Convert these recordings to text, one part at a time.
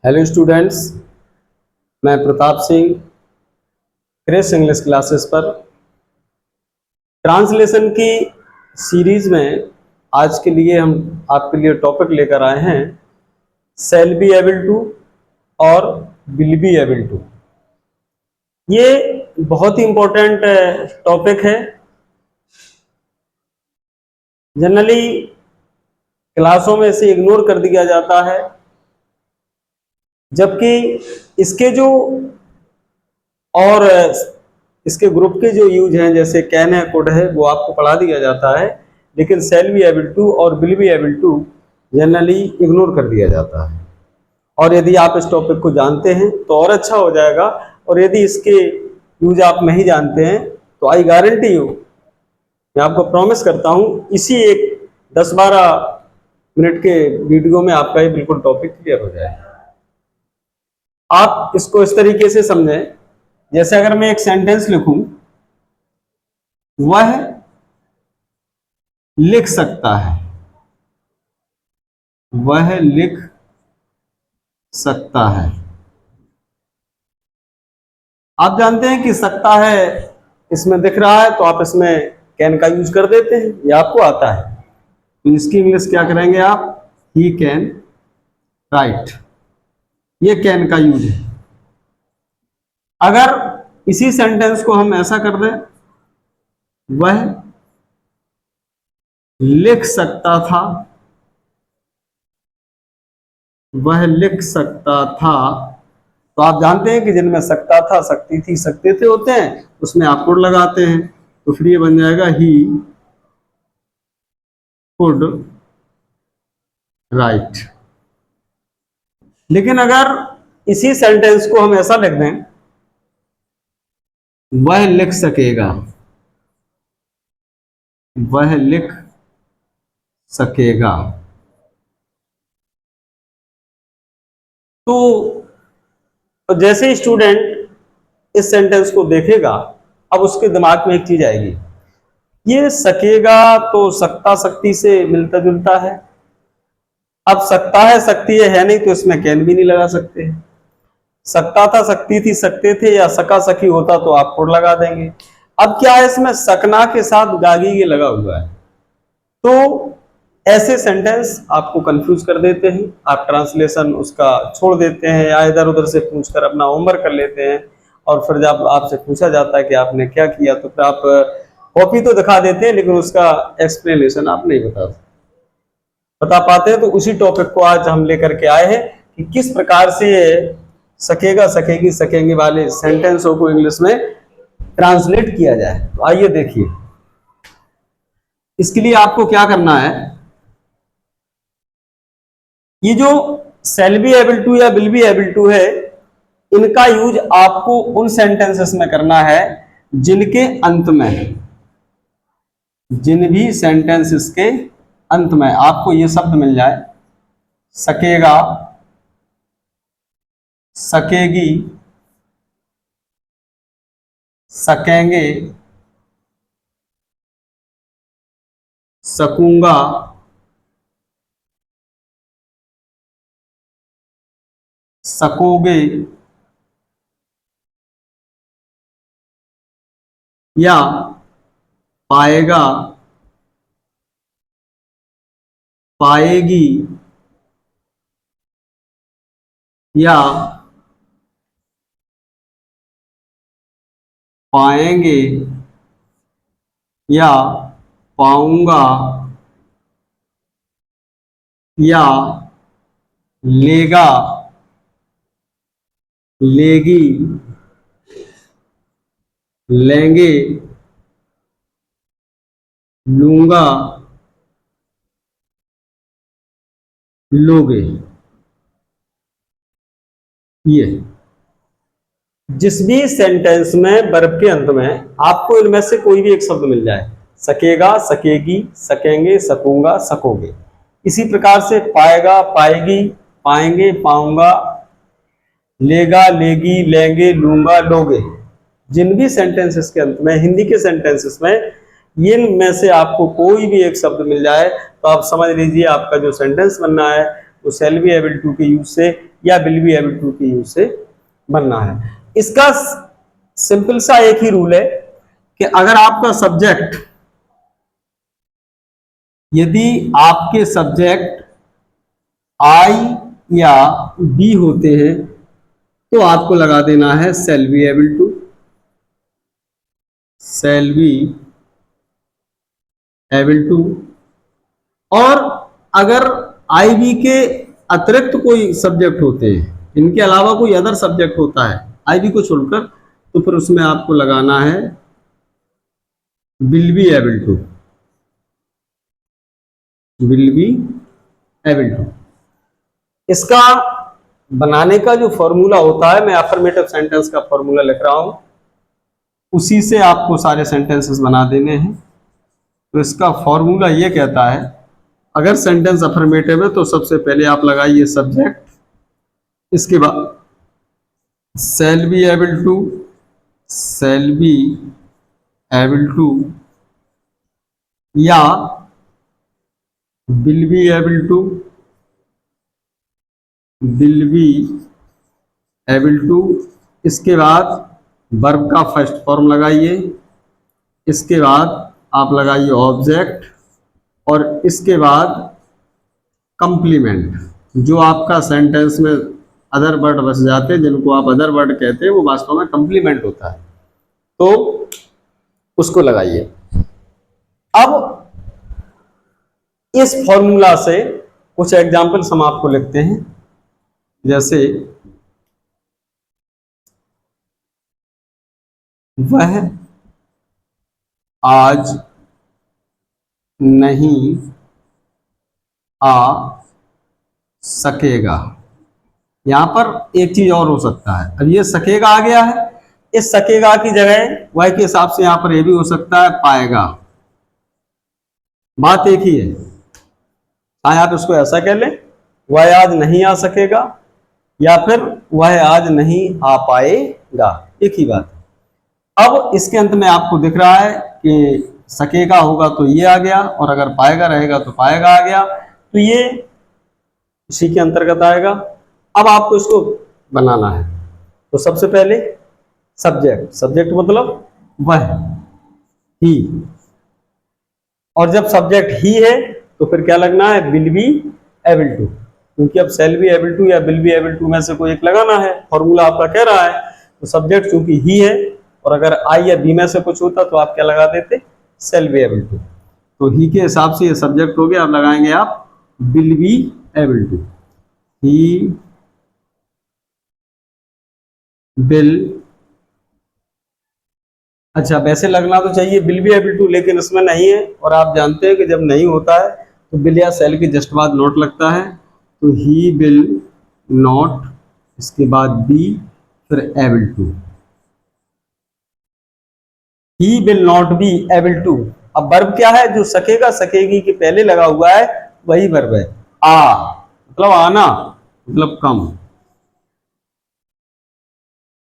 Hello students, मैं प्रताप सिंह क्रेस English classes पर ट्रांसलेशन की सीरीज में आज के लिए हम आपके लिए टॉपिक लेकर आए हैं शैल बी एबल टू और विल बी एबल टू। ये बहुत ही इम्पोर्टेंट टॉपिक है। जनरली क्लासों में इसे इग्नोर कर दिया जाता है, जबकि इसके जो और इसके ग्रुप के जो यूज हैं जैसे कैन है, कुड है, वो आपको पढ़ा दिया जाता है, लेकिन शैल बी एबल टू और will be able to generally ignore कर दिया जाता है। और यदि आप इस टॉपिक को जानते हैं तो और अच्छा हो जाएगा, और यदि इसके यूज आप नहीं जानते हैं तो आई गारंटी यू, मैं आपको प्रॉमिस करता हूं, इसी एक 10-12 मिनट के वीडियो में आपका ये बिल्कुल टॉपिक क्लियर हो जाएगा। आप इसको इस तरीके से समझें, जैसे अगर मैं एक सेंटेंस लिखूं, वह लिख सकता है, वह लिख सकता है। आप जानते हैं कि सकता है इसमें दिख रहा है तो आप इसमें कैन का यूज कर देते हैं, ये आपको आता है, तो इसकी इंग्लिश क्या करेंगे आप? He can write. ये कैन का यूज है। अगर इसी सेंटेंस को हम ऐसा कर दें, वह लिख सकता था, वह लिख सकता था, तो आप जानते हैं कि जिनमें सकता था, सकती थी, सकते थे होते हैं, उसमें आप कुड लगाते हैं, तो फिर ये बन जाएगा ही कुड राइट। लेकिन अगर इसी सेंटेंस को हम ऐसा लिख दें, वह लिख सकेगा, वह लिख सकेगा, तो जैसे स्टूडेंट इस सेंटेंस को देखेगा, अब उसके दिमाग में एक चीज आएगी, ये सकेगा तो सकता सकती से मिलता जुलता है। अब सकता है सकती है नहीं, तो इसमें कैन भी नहीं लगा सकते। सकता था, सकती थी, सकते थे, या सका सकी होता तो आप कुड लगा देंगे। अब क्या है, इसमें सकना के साथ गागी ये लगा हुआ है, तो ऐसे सेंटेंस आपको कंफ्यूज कर देते हैं। आप ट्रांसलेशन उसका छोड़ देते हैं, या इधर उधर से पूछकर अपना होमवर्क कर लेते हैं, और फिर जब आपसे पूछा जाता है कि आपने क्या किया, तो फिर आप कॉपी तो दिखा देते हैं लेकिन उसका एक्सप्लेनेशन आप नहीं बता पाते हैं। तो उसी टॉपिक को आज हम लेकर के आए हैं कि किस प्रकार से सकेगा, सकेगी, सकेंगे वाले सेंटेंसों को इंग्लिश में ट्रांसलेट किया जाए। तो आइए देखिए, इसके लिए आपको क्या करना है, ये जो शैल बी एबल टू या विल बी एबल टू है, इनका यूज आपको उन सेंटेंसेस में करना है जिनके अंत में, जिन भी सेंटेंसेस के अंत में आपको ये शब्द मिल जाए, सकेगा, सकेगी, सकेंगे, सकूंगा, सकोगे, या पाएगा, पाएगी, या पाएंगे, या पाऊंगा, या लेगा, लेगी, लेंगे, लूंगा, लोगे। ये जिस भी सेंटेंस में वर्ब के अंत में आपको इनमें से कोई भी एक शब्द मिल जाए, सकेगा, सकेगी, सकेंगे, सकूंगा, सकोगे, इसी प्रकार से पाएगा, पाएगी, पाएंगे, पाऊंगा, लेगा, लेगी, लेंगे, लूंगा, लोगे, जिन भी सेंटेंसेस के अंत में, हिंदी के सेंटेंसेस में, इनमें से आपको कोई भी एक शब्द मिल जाए, तो आप समझ लीजिए आपका जो सेंटेंस बनना है वो शैल बी एबल टू के यूज से या विल बी एबल टू के यूज से बनना है। इसका सिंपल सा एक ही रूल है कि अगर आपका सब्जेक्ट, यदि आपके सब्जेक्ट आई या बी होते हैं तो आपको लगा देना है shall be able to, shall be able to. और अगर आई बी के अतिरिक्त कोई सब्जेक्ट होते हैं, इनके अलावा कोई अदर सब्जेक्ट होता है आई बी को छोड़कर, तो फिर उसमें आपको लगाना है will be able to, will be able to. इसका बनाने का जो फॉर्मूला होता है, मैं अफर्मेटिव सेंटेंस का फॉर्मूला लिख रहा हूं, उसी से आपको सारे सेंटेंसेस बना देने हैं। तो इसका फॉर्मूला ये कहता है, अगर सेंटेंस अफर्मेटिव है तो सबसे पहले आप लगाइए सब्जेक्ट, इसके बाद shall be able to, shall be able to या will be able to, will be able to. इसके बाद वर्ब का फर्स्ट फॉर्म लगाइए, इसके बाद आप लगाइए ऑब्जेक्ट, और इसके बाद कंप्लीमेंट। जो आपका सेंटेंस में अदर वर्ड बस जाते हैं, जिनको आप अदर वर्ड कहते हैं, वो वास्तव में कंप्लीमेंट होता है, तो उसको लगाइए। अब इस फॉर्मूला से कुछ एग्जाम्पल्स हम आपको लिखते हैं, जैसे वह आज नहीं आ सकेगा। यहां पर एक चीज और हो सकता है, अब ये सकेगा आ गया है, इस सकेगा की जगह वह के हिसाब से यहां पर यह भी हो सकता है पाएगा। बात एक ही है, चाहे आप इसको ऐसा कह लें, वह आज नहीं आ सकेगा, या फिर वह आज नहीं आ पाएगा, एक ही बात। अब इसके अंत में आपको दिख रहा है कि सकेगा होगा तो ये आ गया, और अगर पाएगा रहेगा तो पाएगा आ गया, तो ये इसी के अंतर्गत आएगा। अब आपको इसको बनाना है, तो सबसे पहले सब्जेक्ट, सब्जेक्ट मतलब वह, ही, और जब सब्जेक्ट ही है तो फिर क्या लगना है, विल बी एबल टू, क्योंकि अब शैल बी एबल टू या विल बी एबल टू में से कोई एक लगाना है, फॉर्मूला आपका कह रहा है। तो सब्जेक्ट चूंकि ही है, और अगर आई या बी में से कुछ होता तो आप क्या लगा देते, शैल बी एबल टू। तो ही के हिसाब से ये सब्जेक्ट हो गया, अब लगाएंगे आप will be able to, he will, अच्छा वैसे लगना तो चाहिए विल बी एबल टू, लेकिन इसमें नहीं है, और आप जानते हैं कि जब नहीं होता है तो विल या शैल के जस्ट बाद नॉट लगता है, तो ही विल नॉट, इसके बाद बी, फिर able to, he will not be able to. अब वर्ब क्या है, जो सकेगा सकेगी के पहले लगा हुआ है वही वर्ब है। आ मतलब आना, मतलब कम।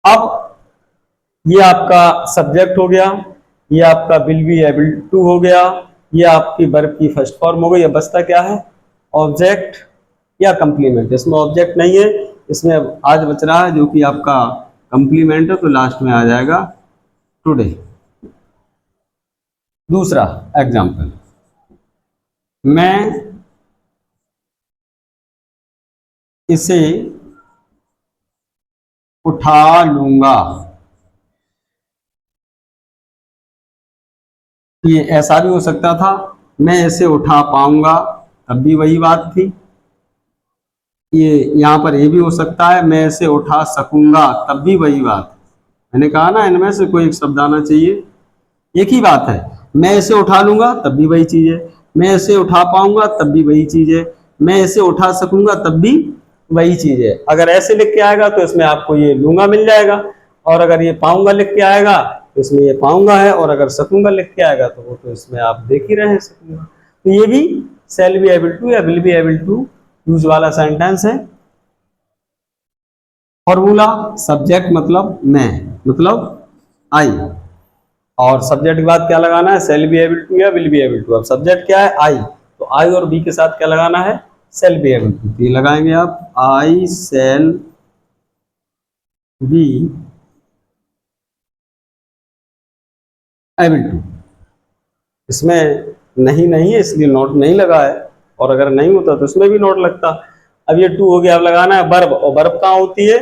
अब ये आपका सब्जेक्ट हो गया, ये आपका विल बी एबल टू हो गया, ये आपकी वर्ब की फर्स्ट फॉर्म हो गई। अब बचता क्या है, ऑब्जेक्ट या कंप्लीमेंट। इसमें ऑब्जेक्ट नहीं है, इसमें अब आज बच रहा है जो कि आपका कंप्लीमेंट है, तो लास्ट में आ जाएगा टुडे। दूसरा एग्जाम्पल, मैं इसे उठा लूंगा। ये ऐसा भी हो सकता था, मैं इसे उठा पाऊंगा, तब भी वही बात थी। ये यहां पर ये भी हो सकता है, मैं इसे उठा सकूंगा, तब भी वही बात। मैंने कहा ना, इनमें से कोई एक शब्द आना चाहिए, एक ही बात है। मैं इसे उठा लूंगा तब भी वही चीज है, मैं इसे उठा पाऊंगा तब भी वही चीज है, मैं इसे उठा सकूंगा तब भी वही चीज है। अगर ऐसे लिख के आएगा तो इसमें आपको ये लूंगा मिल जाएगा, और अगर ये पाऊंगा लिख के आएगा तो इसमें ये पाऊंगा है, और अगर सकूंगा लिख के आएगा तो वो तो इसमें आप देख ही रहे हैं सकूंगा। तो ये भी शैल बी एबल टू या will be able to use वाला सेंटेंस है। फॉर्मूला, सब्जेक्ट मतलब मैं, मतलब आई, और सब्जेक्ट के बाद क्या लगाना है, शैल बी एबल टू या विल बी एबल टू। अब सब्जेक्ट क्या है, आई, तो आई और बी के साथ क्या लगाना है, सेल बी एबल टू, ये लगाएंगे आप, आई सेल बी एबल टू। इसमें नहीं नहीं है इसलिए नोट नहीं लगा है, और अगर नहीं होता तो इसमें भी नोट लगता। अब ये टू हो गया, अब लगाना है वर्ब, और वर्ब कहाँ होती है,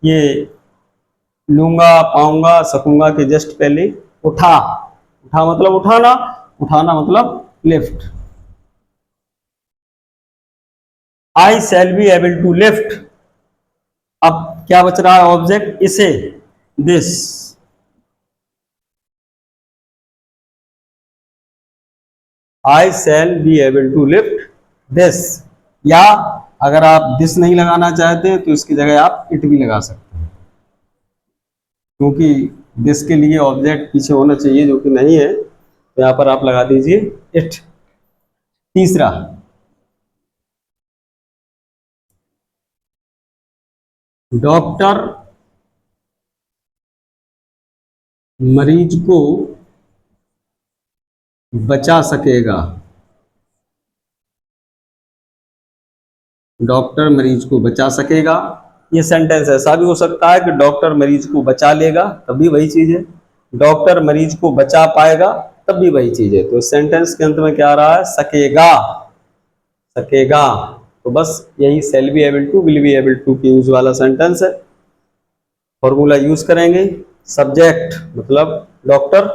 ये लूंगा, पाऊंगा, सकूंगा के जस्ट पहले उठा। उठा मतलब उठाना, उठाना मतलब lift. I shall be able to lift. अब क्या बच रहा है ऑब्जेक्ट, इसे, this. I shall be able to lift this, या अगर आप दिस नहीं लगाना चाहते तो इसकी जगह आप इट भी लगा सकते हैं, क्योंकि दिस के लिए ऑब्जेक्ट पीछे होना चाहिए जो कि नहीं है, तो यहां पर आप लगा दीजिए इट। तीसरा, डॉक्टर मरीज को बचा सकेगा। डॉक्टर मरीज को बचा सकेगा, ये सेंटेंस ऐसा भी हो सकता है कि डॉक्टर मरीज को बचा लेगा, तब भी वही चीज है। डॉक्टर मरीज को बचा पाएगा, तब भी वही चीज है। तो सेंटेंस के अंत में क्या आ रहा है, सकेगा, सकेगा। तो बस यही shall be able to, will be able to के यूज वाला सेंटेंस है। फॉर्मूला यूज करेंगे, सब्जेक्ट मतलब doctor,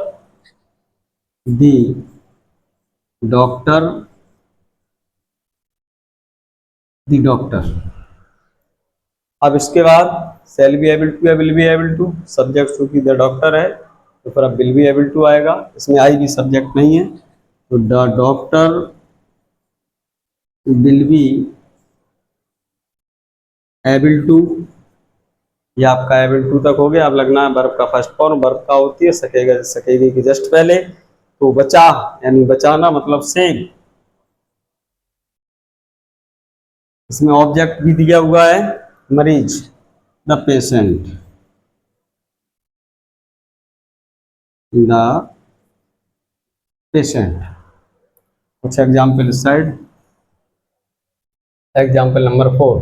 the doctor, the doctor. अब इसके बाद शैल बी एबल टू या will be able to, subject चूंकि द डॉक्टर है तो फिर अब विल बी एबल टू आएगा, इसमें आई भी सब्जेक्ट नहीं है, तो the doctor will be able to, ये आपका एबल टू तक हो गया। अब लगना है वर्ब का फर्स्ट फॉर्म, वर्ब का होती है सकेगा, सकेगी की जस्ट पहले, तो बचा यानी बचाना मतलब सेव। इसमें ऑब्जेक्ट भी दिया हुआ है मरीज, द पेशेंट, द पेशेंट। कुछ एग्जाम्पल इस साइड, एग्जाम्पल नंबर 4,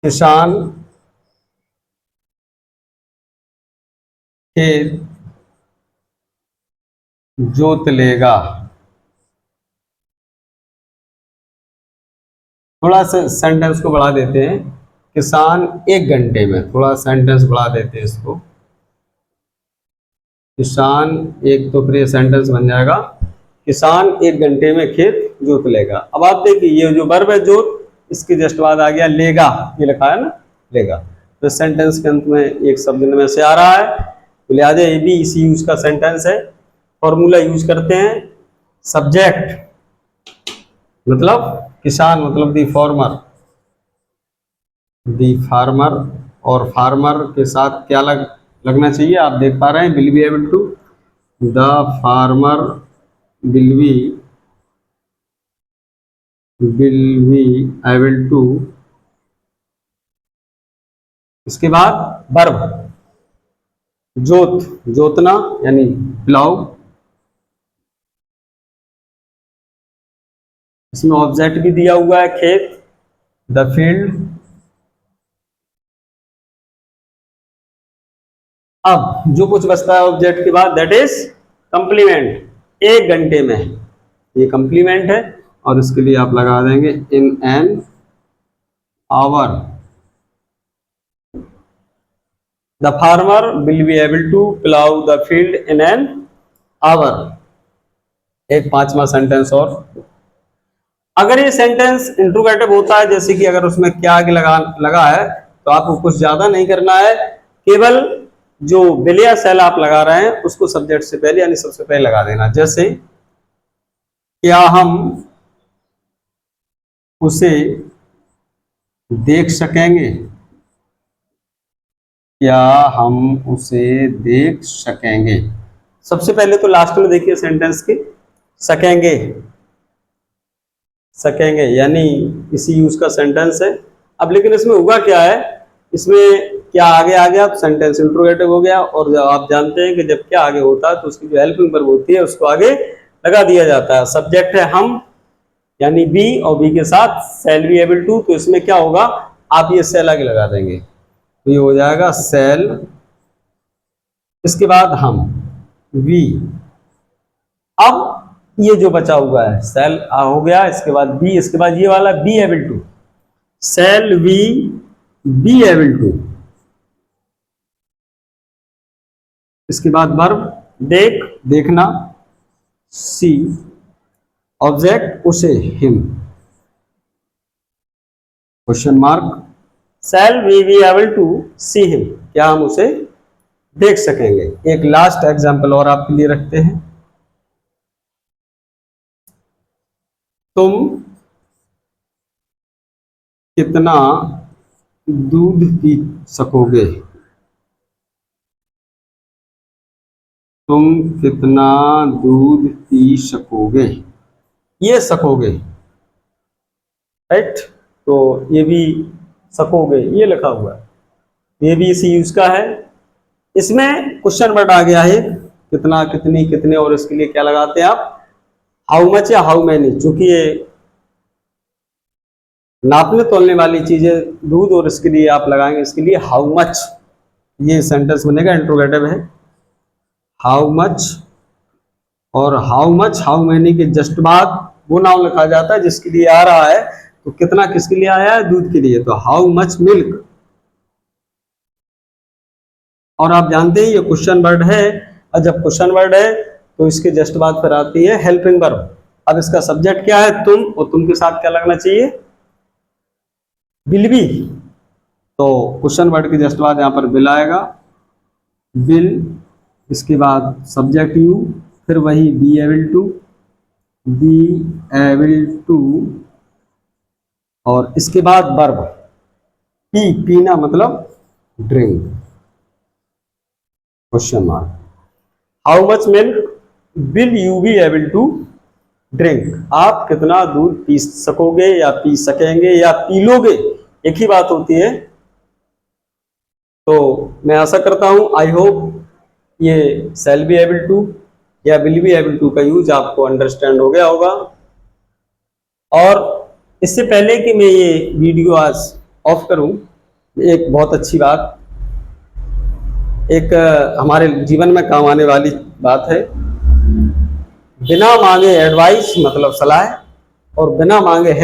किसान खेत जोत लेगा। थोड़ा सा सेंटेंस को बढ़ा देते हैं, किसान 1 घंटे में, थोड़ा सेंटेंस बढ़ा देते हैं इसको, किसान एक, तो फिर ये सेंटेंस बन जाएगा किसान 1 घंटे में खेत जोत लेगा। अब आप देखिए ये जो वर्ब है जोत, इसके जस्ट बाद आ गया लेगा, ये लिखा है ना लेगा, तो सेंटेंस के अंत में एक शब्द में से आ रहा है, तो लिहाजा ये भी इसी यूज का सेंटेंस है। फॉर्मूला यूज करते हैं, सब्जेक्ट मतलब किसान मतलब दी फार्मर, दी फार्मर, और फार्मर के साथ क्या लगना चाहिए, आप देख पा रहे हैं will be able to, the farmer will be able to. इसके बाद वर्ब, जोत, जोतना यानी प्लाउ, इसमें ऑब्जेक्ट भी दिया हुआ है खेत, द फील्ड। अब जो कुछ बचता है ऑब्जेक्ट के बाद दैट इज कंप्लीमेंट, 1 घंटे में, ये कंप्लीमेंट है, और इसके लिए आप लगा देंगे in an hour. The farmer will be able to plough the field in an hour. एक 5वां सेंटेंस और, अगर ये सेंटेंस इंट्रोगेटिव होता है, जैसे कि अगर उसमें क्या आगे लगा है, तो आपको कुछ ज्यादा नहीं करना है, केवल जो विल या शैल आप लगा रहे हैं उसको सब्जेक्ट से पहले यानी सबसे पहले लगा देना। जैसे क्या हम उसे देख सकेंगे, क्या हम उसे देख सकेंगे। सबसे पहले तो लास्ट में देखिए सेंटेंस के, सकेंगे, सकेंगे यानी इसी यूज का सेंटेंस है। अब लेकिन इसमें हुआ क्या है, इसमें क्या आगे आ गया, सेंटेंस इंट्रोगेटिव हो गया, और जब आप जानते हैं कि जब क्या आगे होता है तो उसकी जो हेल्पिंग वर्ब होती है उसको आगे लगा दिया जाता है। सब्जेक्ट है हम यानी बी और बी के साथ सेल बी एबल टू, तो इसमें क्या होगा, आप ये सेल आगे लगा देंगे तो ये हो जाएगा सेल, इसके बाद हम वी। अब ये जो बचा हुआ है सेल हो गया, इसके बाद बी, इसके बाद ये वाला be able to, shall we be able to, इसके बाद वर्ब देख देखना, सी ऑब्जेक्ट उसे him, question mark, shall we be able to see him, क्या हम उसे देख सकेंगे। एक लास्ट एग्जांपल और आपके लिए रखते हैं, तुम कितना दूध पी सकोगे, तुम कितना दूध पी सकोगे, ये सकोगे, राइट, तो ये भी सकोगे ये लिखा हुआ है, ये भी इसी यूज का है। इसमें क्वेश्चन वर्ड आ गया है कितना, कितनी, कितने, और इसके लिए क्या लगाते हैं आप, हाउ मच या हाउ मैनी, चूंकि ये नापने तोलने वाली चीजें दूध, और इसके लिए आप लगाएंगे इसके लिए हाउ मच, ये सेंटेंस बनेगा, इंट्रोगेटिव है, हाउ मच, और हाउ मच हाउ मैनी के जस्ट बाद वो नाउन लिखा जाता है जिसके लिए आ रहा है, तो कितना किसके लिए आया है, दूध के लिए, तो हाउ मच मिल्क। और आप जानते हैं ये क्वेश्चन वर्ड है, और जब क्वेश्चन वर्ड है तो इसके जस्ट बाद फिर आती है हेल्पिंग वर्ब। अब इसका सब्जेक्ट क्या है, तुम, और तुम के साथ क्या लगना चाहिए, विल बी, तो क्वेश्चन वर्ड के जस्ट बाद यहाँ पर विल आएगा, विल, इसके बाद सब्जेक्ट यू, फिर वही be able to, be able to, और इसके बाद वर्ब पी, पीना मतलब drink, question mark, how much milk will you be able to drink, आप कितना दूध पी सकोगे या पी सकेंगे या पी लोगे, एक ही बात होती है। तो मैं आशा करता हूं, आई होप ये शैल बी एबल टू या विल बी एबल टू का यूज आपको अंडरस्टैंड हो गया होगा। और इससे पहले कि मैं ये वीडियो आज ऑफ करूं, एक बहुत अच्छी बात, एक हमारे जीवन में काम आने वाली बात है, बिना मांगे एडवाइस मतलब सलाह, और बिना मांगे